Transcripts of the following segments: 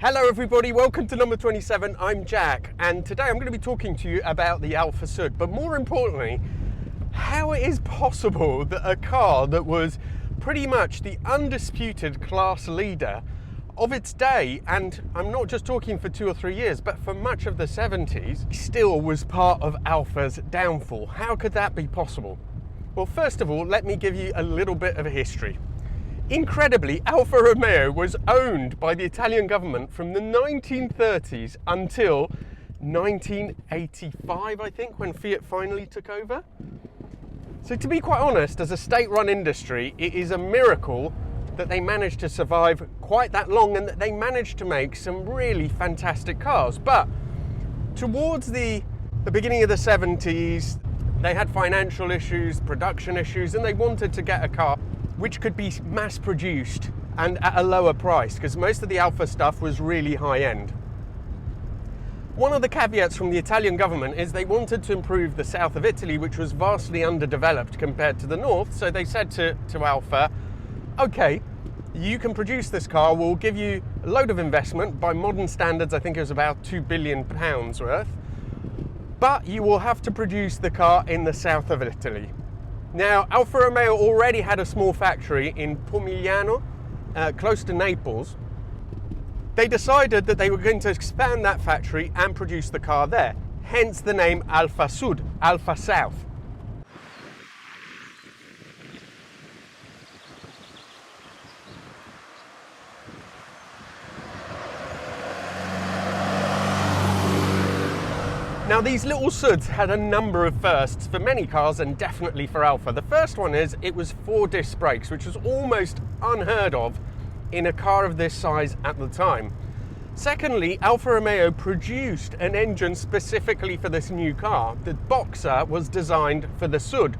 Hello everybody, welcome to number 27. I'm Jack, and today I'm going to be talking to you about the AlfaSud, but more importantly, how it is possible that a car that was pretty much the undisputed class leader of its day, and I'm not just talking for 2 or 3 years, but for much of the 70s, still was part of Alfa's downfall. How could that be possible? Well, first of all, let me give you a little bit of a history. Incredibly, Alfa Romeo was owned by the Italian government from the 1930s until 1985, I think, when Fiat finally took over. So to be quite honest, as a state-run industry, it is a miracle that they managed to survive quite that long and that they managed to make some really fantastic cars. But towards the beginning of the 70s, they had financial issues, production issues, and they wanted to get a car which could be mass produced and at a lower price, because most of the Alfa stuff was really high end. One of the caveats from the Italian government is they wanted to improve the south of Italy, which was vastly underdeveloped compared to the north. So they said to Alfa, okay, you can produce this car, we'll give you a load of investment. By modern standards, I think it was about £2 billion worth, but you will have to produce the car in the south of Italy. Now, Alfa Romeo already had a small factory in Pomigliano, close to Naples. They decided that they were going to expand that factory and produce the car there, hence the name AlfaSud, Alfa South. Now, these little Suds had a number of firsts for many cars and definitely for Alfa. The first one is it was 4-disc brakes, which was almost unheard of in a car of this size at the time. Secondly, Alfa Romeo produced an engine specifically for this new car. The Boxer was designed for the Sud,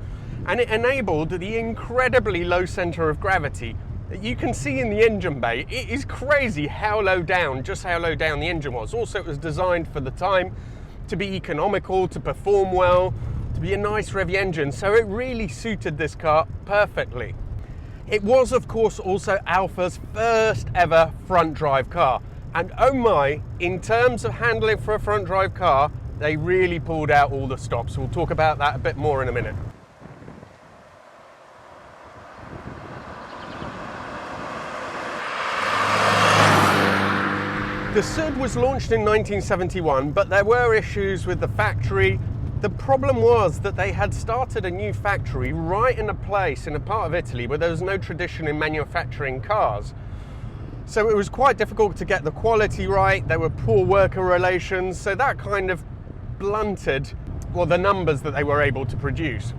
and it enabled the incredibly low center of gravity that you can see in the engine bay. It is crazy how low down the engine was. Also, it was designed for the time to be economical, to perform well, to be a nice revvy engine, so it really suited this car perfectly. It was, of course, also Alfa's first ever front drive car, and oh my, in terms of handling for a front drive car, they really pulled out all the stops. We'll talk about that a bit more in a minute. The Sud was launched in 1971, but there were issues with the factory. The problem was that they had started a new factory right in a place, in a part of Italy where there was no tradition in manufacturing cars. So it was quite difficult to get the quality right. There were poor worker relations, so that kind of blunted, well, the numbers that they were able to produce.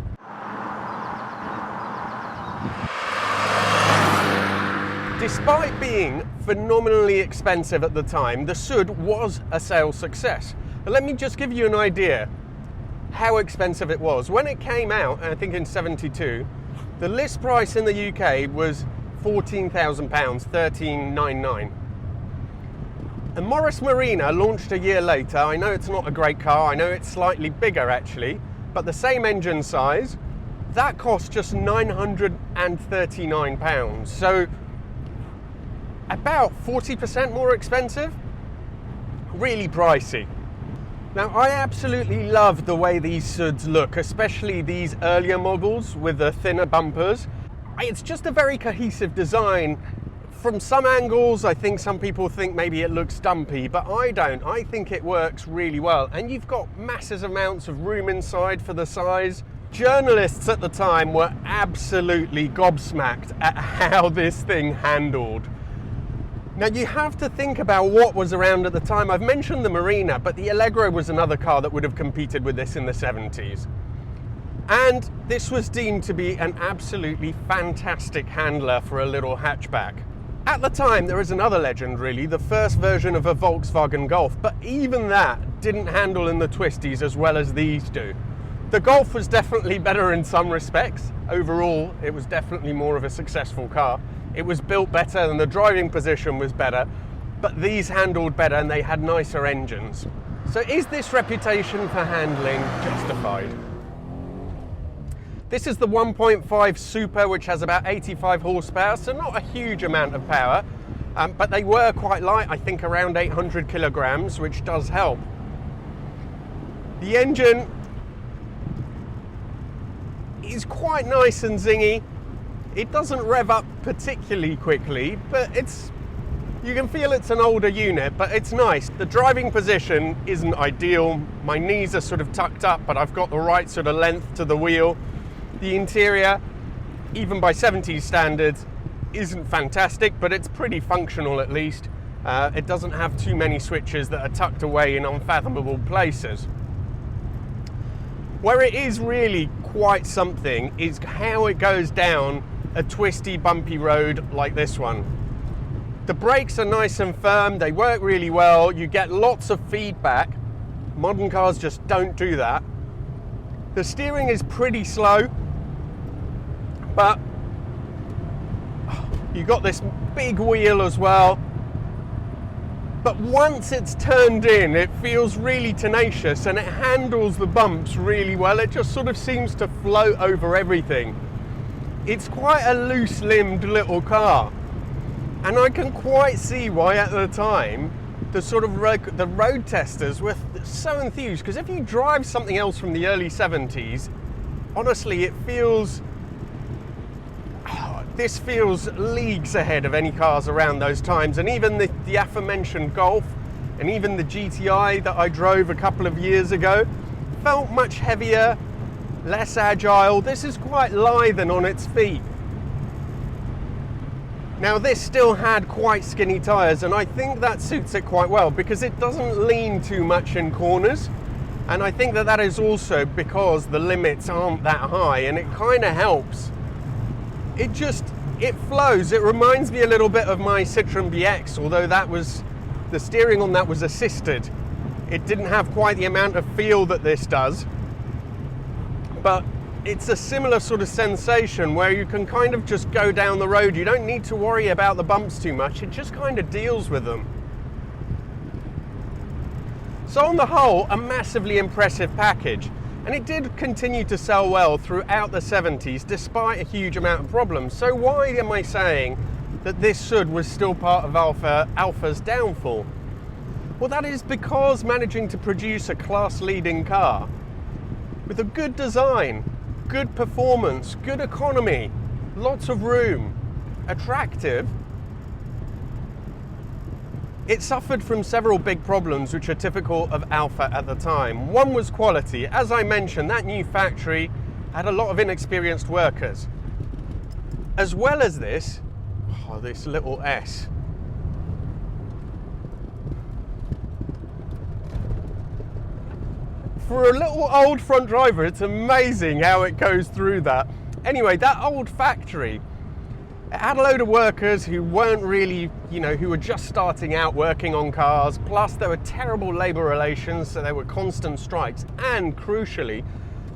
Despite being phenomenally expensive at the time, the Sud was a sales success. But let me just give you an idea how expensive it was. When it came out, I think in 72, the list price in the UK was £14,000, £13,999. And Morris Marina launched a year later. I know it's not a great car, I know it's slightly bigger actually, but the same engine size, that cost just £939. So about 40% more expensive, really pricey. Now, I absolutely love the way these Suds look, especially these earlier models with the thinner bumpers. It's just a very cohesive design. From some angles, I think some people think maybe it looks dumpy, but I don't. I think it works really well. And you've got massive amounts of room inside for the size. Journalists at the time were absolutely gobsmacked at how this thing handled. Now, you have to think about what was around at the time. I've mentioned the Marina, but the Allegro was another car that would have competed with this in the 70s. And this was deemed to be an absolutely fantastic handler for a little hatchback. At the time, there is another legend really, the first version of a Volkswagen Golf, but even that didn't handle in the twisties as well as these do. The Golf was definitely better in some respects. Overall, it was definitely more of a successful car. It was built better and the driving position was better, but these handled better and they had nicer engines. So is this reputation for handling justified? This is the 1.5 Super, which has about 85 horsepower, so not a huge amount of power, but they were quite light, I think around 800 kilograms, which does help. The engine is quite nice and zingy. It doesn't rev up particularly quickly, but you can feel it's an older unit, but it's nice. The driving position isn't ideal. My knees are sort of tucked up, but I've got the right sort of length to the wheel. The interior, even by 70s standards, isn't fantastic, but it's pretty functional at least. It doesn't have too many switches that are tucked away in unfathomable places. Where it is really quite something is how it goes down a twisty, bumpy road like this one. The brakes are nice and firm, they work really well, you get lots of feedback. Modern cars just don't do that. The steering is pretty slow, but you got this big wheel as well. But once it's turned in, it feels really tenacious and it handles the bumps really well. It just sort of seems to float over everything. It's quite a loose-limbed little car. And I can quite see why at the time, the road testers were so enthused. Because if you drive something else from the early 70s, honestly, this feels leagues ahead of any cars around those times. And even the aforementioned Golf and even the GTI that I drove a couple of years ago felt much heavier, less agile. This is quite lithe and on its feet. Now this still had quite skinny tyres, and I think that suits it quite well because it doesn't lean too much in corners. And I think that is also because the limits aren't that high, and it kind of helps. It flows. It reminds me a little bit of my Citroen BX, although the steering on that was assisted. It didn't have quite the amount of feel that this does, but it's a similar sort of sensation where you can kind of just go down the road. You don't need to worry about the bumps too much. It just kind of deals with them. So on the whole, a massively impressive package. And it did continue to sell well throughout the 70s, despite a huge amount of problems. So why am I saying that this SUD was still part of Alfa's downfall? Well, that is because managing to produce a class-leading car with a good design, good performance, good economy, lots of room, attractive, it suffered from several big problems which are typical of Alfa at the time. One was quality. As I mentioned, that new factory had a lot of inexperienced workers. As well as this little S. For a little old front driver, it's amazing how it goes through that. Anyway, that old factory, it had a load of workers who weren't really, who were just starting out working on cars, plus there were terrible labour relations, so there were constant strikes, and crucially,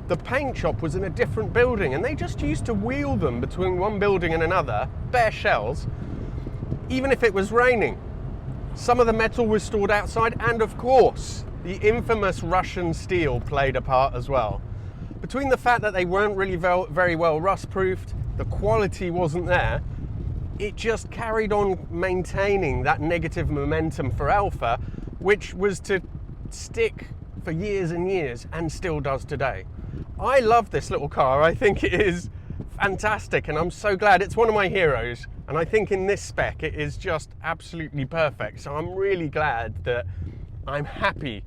the paint shop was in a different building, and they just used to wheel them between one building and another, bare shells, even if it was raining. Some of the metal was stored outside, and of course, the infamous Russian steel played a part as well. Between the fact that they weren't really very well rust-proofed, the quality wasn't there, it just carried on maintaining that negative momentum for Alfa, which was to stick for years and years and still does today. I love this little car. I think it is fantastic, and I'm so glad. It's one of my heroes, and I think in this spec it is just absolutely perfect. So I'm really glad that I'm happy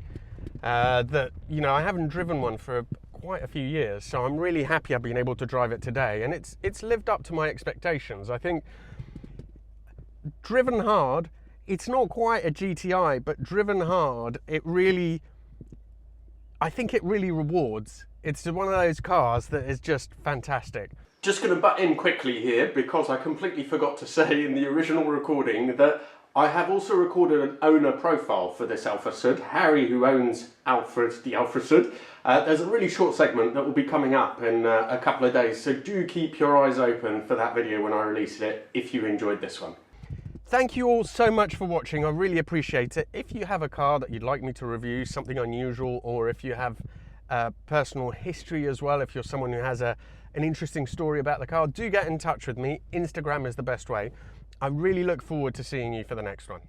that I haven't driven one for quite a few years, so I'm really happy I've been able to drive it today, and it's lived up to my expectations. I think driven hard, it's not quite a GTI, but driven hard, I think it really rewards. It's one of those cars that is just fantastic. Just going to butt in quickly here because I completely forgot to say in the original recording that I have also recorded an owner profile for this AlfaSud. Harry, who owns the AlfaSud, there's a really short segment that will be coming up in a couple of days, so do keep your eyes open for that video when I release it if you enjoyed this one. Thank you all so much for watching. I really appreciate it. If you have a car that you'd like me to review, something unusual, or if you have personal history as well, if you're someone who has an interesting story about the car, do get in touch with me. Instagram is the best way. I really look forward to seeing you for the next one.